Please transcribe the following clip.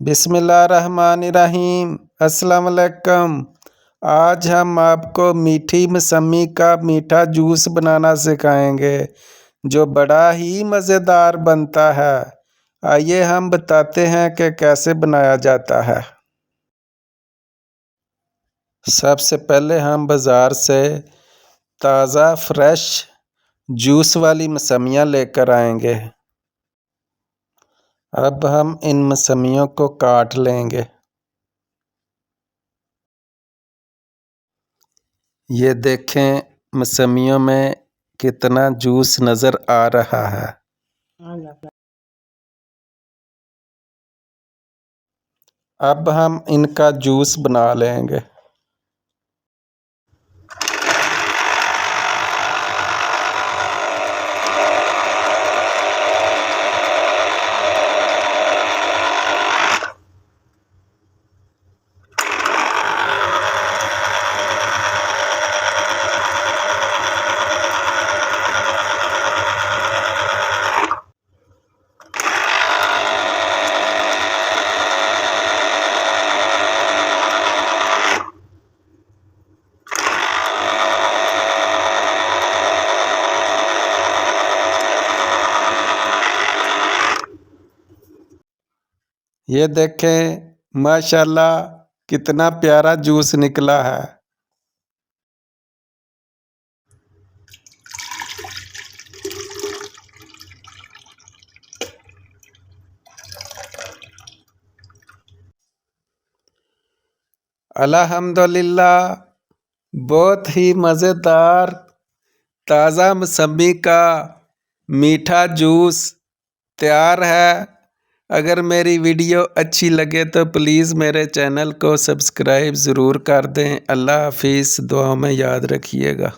बिस्मिल्लाहिर्रहमानिर्रहीम। अस्सलाम वालेकुम। आज हम आपको मीठी मौसमी का मीठा जूस बनाना सिखाएंगे जो बड़ा ही मज़ेदार बनता है। आइए हम बताते हैं कि कैसे बनाया जाता है। सबसे पहले हम बाज़ार से ताज़ा फ्रेश जूस वाली मौसमियाँ लेकर आएंगे। अब हम इन मौसमियों को काट लेंगे। ये देखें मौसमियों में कितना जूस नज़र आ रहा है। अब हम इनका जूस बना लेंगे। ये देखें माशाल्लाह कितना प्यारा जूस निकला है। अल्हम्दुलिल्लाह बहुत ही मज़ेदार ताज़ा मौसमी का मीठा जूस तैयार है। अगर मेरी वीडियो अच्छी लगे तो प्लीज़ मेरे चैनल को सब्सक्राइब ज़रूर कर दें। अल्लाह हाफिज़। दुआ में याद रखिएगा।